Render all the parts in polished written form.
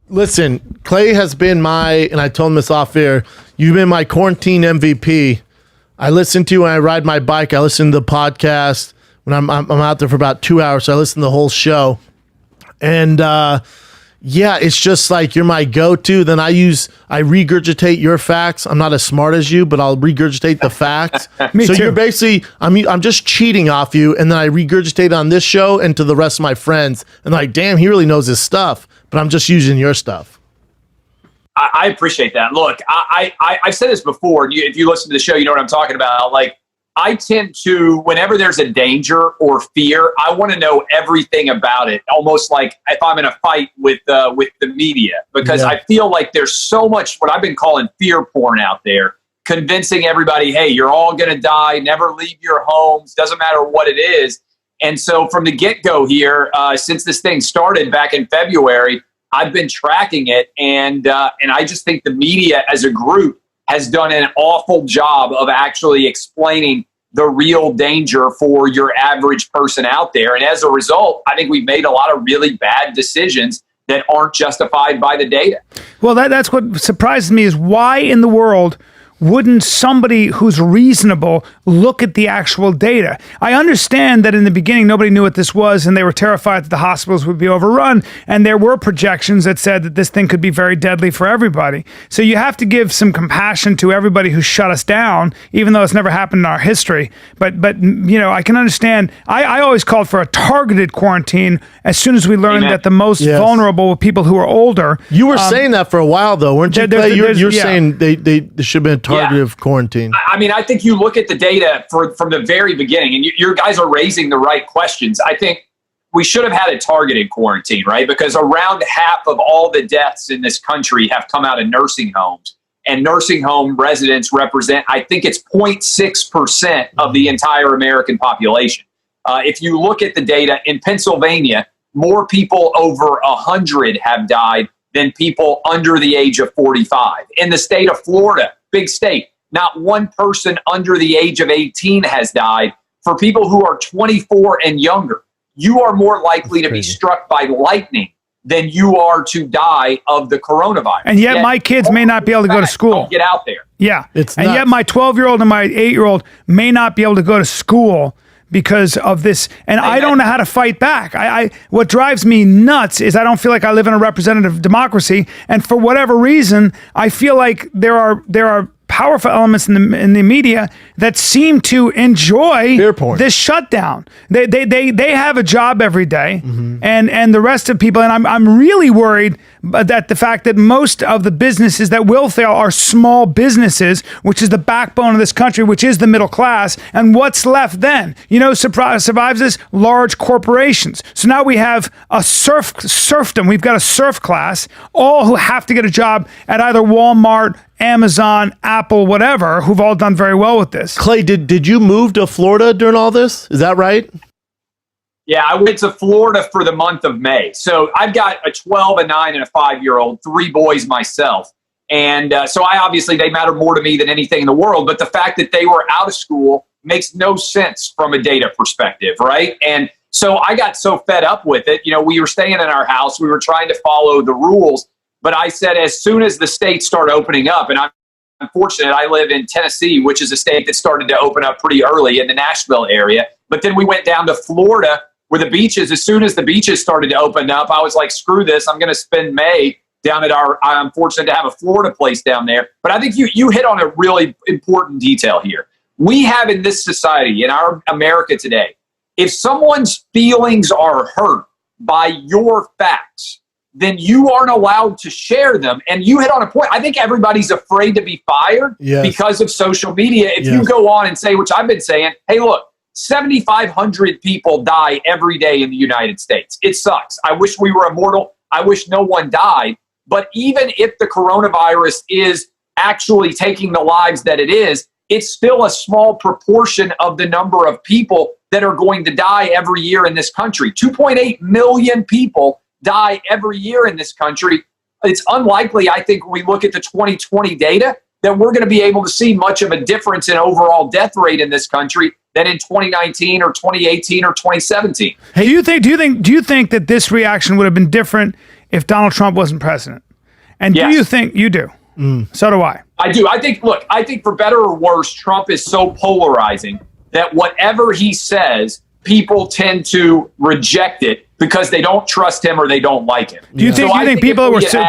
Listen, Clay has been and I told him this off air, you've been my quarantine MVP. I listen to you when I ride my bike. I listen to the podcast when I'm out there for about 2 hours. So I listen to the whole show. And yeah, it's just like you're my go-to. Then I regurgitate your facts. I'm not as smart as you, but I'll regurgitate the facts. Me so too. you're basically, I'm just cheating off you. And then I regurgitate on this show and to the rest of my friends. And like, damn, he really knows his stuff. But I'm just using your stuff. I appreciate that. Look, I've said this before. If you listen to the show, you know what I'm talking about. Like, I tend to, whenever there's a danger or fear, I want to know everything about it. Almost like if I'm in a fight with the media, because I feel like there's so much what I've been calling fear porn out there, convincing everybody, hey, you're all going to die, never leave your homes, doesn't matter what it is. And so from the get-go here, since this thing started back in February, I've been tracking it, and I just think the media as a group has done an awful job of actually explaining the real danger for your average person out there. And as a result, I think we've made a lot of really bad decisions that aren't justified by the data. Well, that's what surprises me is why in the world wouldn't somebody who's reasonable look at the actual data? I understand that in the beginning, nobody knew what this was, and they were terrified that the hospitals would be overrun, and there were projections that said that this thing could be very deadly for everybody. So you have to give some compassion to everybody who shut us down, even though it's never happened in our history. But you know, I can understand. I always called for a targeted quarantine as soon as we learned that the most vulnerable were people who are older. You were saying that for a while, though, weren't you, Clay? You're saying they should have been targeted quarantine. I mean, I think you look at the data from the very beginning, and you guys are raising the right questions. I think we should have had a targeted quarantine, right? Because around half of all the deaths in this country have come out of nursing homes. And nursing home residents represent, I think it's 0.6% of the entire American population. If you look at the data, in Pennsylvania, more people over 100 have died than people under the age of 45. In the state of Florida, big state, not one person under the age of 18 has died. For people who are 24 and younger, you are more likely to be struck by lightning than you are to die of the coronavirus. And yet my kids may not be able to go to school. Don't get out there. Yeah. It's and nuts. yet my 12-year-old and my 8-year-old may not be able to go to school because of this. And I don't know how to fight back. What drives me nuts is I don't feel like I live in a representative democracy. And for whatever reason, I feel like there are powerful elements in the media that seem to enjoy this shutdown. They have a job every day, and the rest of people. And I'm really worried that the fact that most of the businesses that will fail are small businesses, which is the backbone of this country, which is the middle class. And what's left then? You know, survives this large corporations. So now we have a serfdom. We've got a serf class, all who have to get a job at either Walmart, Amazon, Apple, whatever, who've all done very well with this. Clay, did you move to Florida during all this? Is that right? Yeah, I went to Florida for the month of May. So I've got a 12, a 9, and a 5-year-old, 3 boys myself. And so they matter more to me than anything in the world. But the fact that they were out of school makes no sense from a data perspective, right? And so I got so fed up with it. You know, we were staying in our house. We were trying to follow the rules. But I said, as soon as the states start opening up, and I'm fortunate, I live in Tennessee, which is a state that started to open up pretty early in the Nashville area. But then we went down to Florida where the beaches, as soon as the beaches started to open up, I was like, screw this. I'm going to spend May down at I'm fortunate to have a Florida place down there. But I think you hit on a really important detail here. We have in this society, in our America today, if someone's feelings are hurt by your facts, then you aren't allowed to share them. And you hit on a point. I think everybody's afraid to be fired because of social media. If you go on and say, which I've been saying, hey, look, 7,500 people die every day in the United States. It sucks. I wish we were immortal. I wish no one died. But even if the coronavirus is actually taking the lives that it is, it's still a small proportion of the number of people that are going to die every year in this country. 2.8 million people die every year in this country. It's unlikely, I think, when we look at the 2020 data, that we're going to be able to see much of a difference in overall death rate in this country than in 2019 or 2018 or 2017. Hey, do you think that this reaction would have been different if Donald Trump wasn't president. And Yes. do you think you do? So do I. I do. I think for better or worse, Trump is so polarizing that whatever he says, people tend to reject it because they don't trust him or they don't like him. Do you think people were so?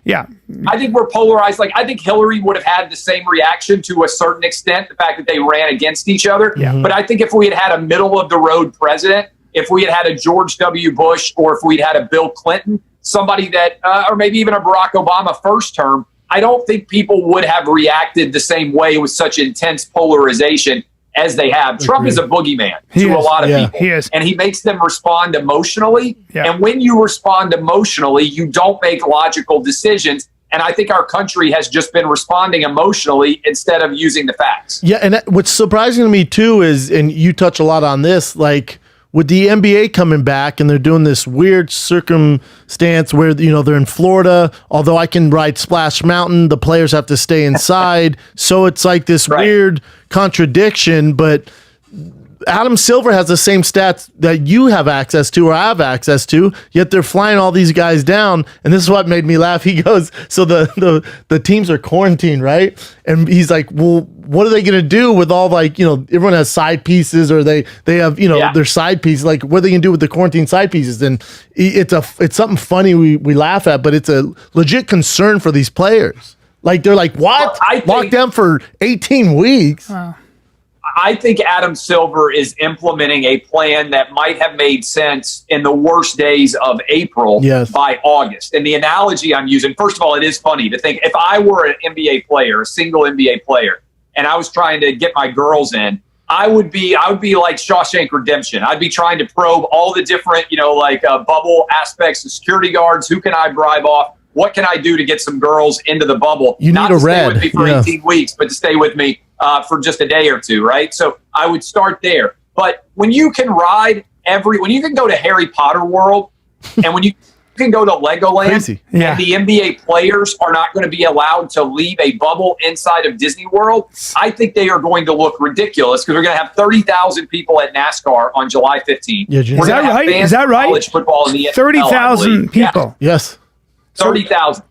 Yeah. I think we're polarized. Like, I think Hillary would have had the same reaction to a certain extent, the fact that they ran against each other. Yeah. But I think if we had a middle of the road president, if we had a George W. Bush, or if we'd had a Bill Clinton, somebody that, or maybe even a Barack Obama first term, I don't think people would have reacted the same way with such intense polarization as they have. Trump is a boogeyman to a lot of people. He is. And he makes them respond emotionally. Yeah. And when you respond emotionally, you don't make logical decisions. And I think our country has just been responding emotionally instead of using the facts. Yeah, and what's surprising to me too is, and you touch a lot on this, like with the NBA coming back and they're doing this weird circumstance where, you know, they're in Florida, although I can ride Splash Mountain, the players have to stay inside. So it's like this weird contradiction, but Adam Silver has the same stats that you have access to or I have access to, yet they're flying all these guys down. And this is what made me laugh. He goes, so the teams are quarantined, right? And he's like, well, what are they going to do with all, like, you know, everyone has side pieces, or they have, you know, their side pieces. Like, what are they going to do with the quarantine side pieces? And it's something funny we laugh at, but it's a legit concern for these players. Like, they're like, what? Locked down for 18 weeks. I think Adam Silver is implementing a plan that might have made sense in the worst days of April by August. And the analogy I'm using, first of all, it is funny to think if I were an NBA player, a single NBA player, and I was trying to get my girls in, I would be like Shawshank Redemption. I'd be trying to probe all the different, you know, like bubble aspects, the security guards. Who can I bribe off? What can I do to get some girls into the bubble? You Not need to stay with me for 18 weeks, but to stay with me for just a day or two, right? So I would start there. But when you can when you can go to Harry Potter World, and when you can go to Legoland, and the NBA players are not going to be allowed to leave a bubble inside of Disney World, I think they are going to look ridiculous because we're going to have 30,000 people at NASCAR on July 15th. Is that right? Is that right? College football in the 30,000 people. Yes. 30,000.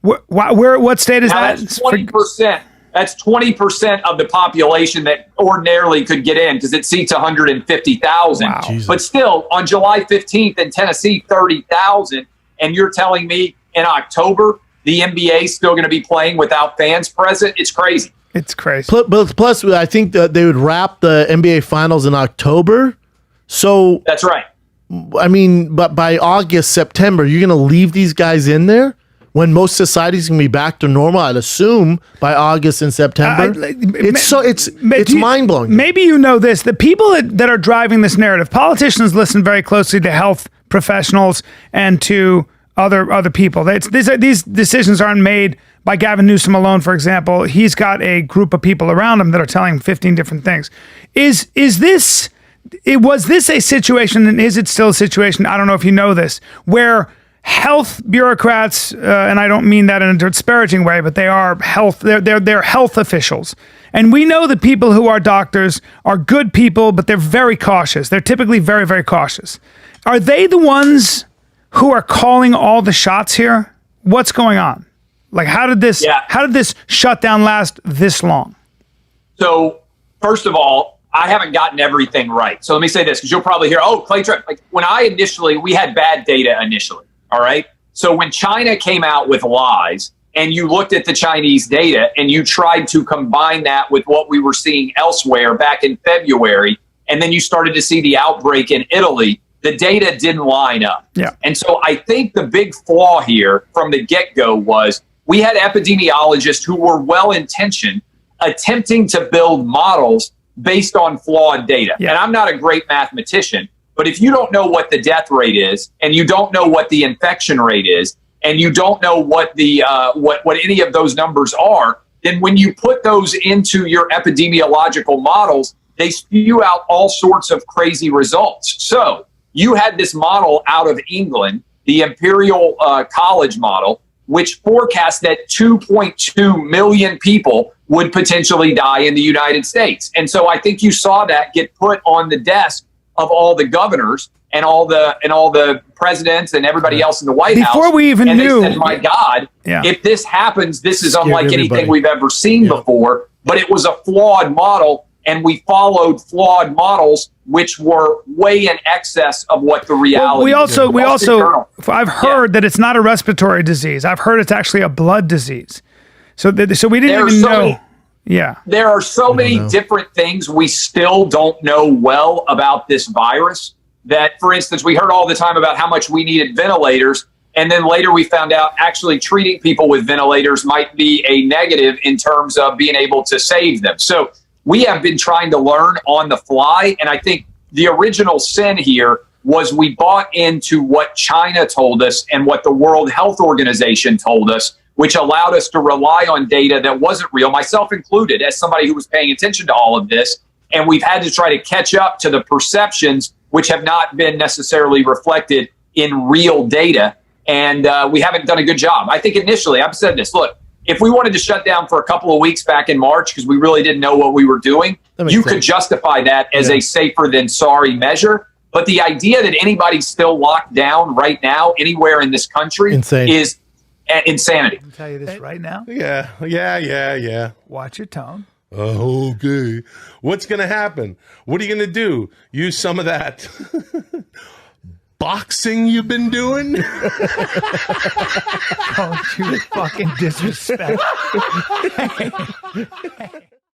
What state is that? That's 20%. That's 20% of the population that ordinarily could get in because it seats 150,000. Wow. But still, on July 15th in Tennessee, 30,000. And you're telling me in October, the NBA is still going to be playing without fans present? It's crazy. It's crazy. Plus, I think that they would wrap the NBA Finals in October. So that's right. I mean, but by August, September, you're going to leave these guys in there? When most societies can be back to normal, I'd assume by August and September. It's mind blowing. Maybe you know this: the people that are driving this narrative, politicians listen very closely to health professionals and to other people. These decisions aren't made by Gavin Newsom alone. For example, he's got a group of people around him that are telling him 15 different things. Was this a situation, and is it still a situation? I don't know if you know this, where health bureaucrats, and I don't mean that in a disparaging way, but they're health officials. And we know that people who are doctors are good people, but they're very cautious. They're typically very, very cautious. Are they the ones who are calling all the shots here? What's going on? Like, how did this shutdown last this long? So, first of all, I haven't gotten everything right. So let me say this, because you'll probably hear, Clay, like when we had bad data initially. All right. So when China came out with lies and you looked at the Chinese data and you tried to combine that with what we were seeing elsewhere back in February, and then you started to see the outbreak in Italy, the data didn't line up. Yeah. And so I think the big flaw here from the get-go was we had epidemiologists who were well-intentioned attempting to build models based on flawed data. Yeah. And I'm not a great mathematician, but if you don't know what the death rate is, and you don't know what the infection rate is, and you don't know what the what any of those numbers are, then when you put those into your epidemiological models, they spew out all sorts of crazy results. So you had this model out of England, the Imperial College model, which forecast that 2.2 million people would potentially die in the United States. And so I think you saw that get put on the desk of all the governors, and all the presidents and everybody else in the White House. Before we even and knew, they said, my God, if this happens, this is Scared unlike everybody. anything we've ever seen before. But it was a flawed model, and we followed flawed models, which were way in excess of what the reality. I've heard that it's not a respiratory disease. I've heard it's actually a blood disease. So we didn't even know. There are so many different things we still don't know well about this virus. That, for instance, we heard all the time about how much we needed ventilators. And then later we found out actually treating people with ventilators might be a negative in terms of being able to save them. So we have been trying to learn on the fly. And I think the original sin here was we bought into what China told us and what the World Health Organization told us, which allowed us to rely on data that wasn't real, myself included, as somebody who was paying attention to all of this. And we've had to try to catch up to the perceptions which have not been necessarily reflected in real data. And we haven't done a good job. I think initially, I've said this, look, if we wanted to shut down for a couple of weeks back in March because we really didn't know what we were doing, you could justify that as a safer than sorry measure. But the idea that anybody's still locked down right now anywhere in this country is insanity. I can tell you this right now. Yeah. Watch your tone. Okay. What's going to happen? What are you going to do? Use some of that boxing you've been doing? Don't you fucking disrespect. Hey.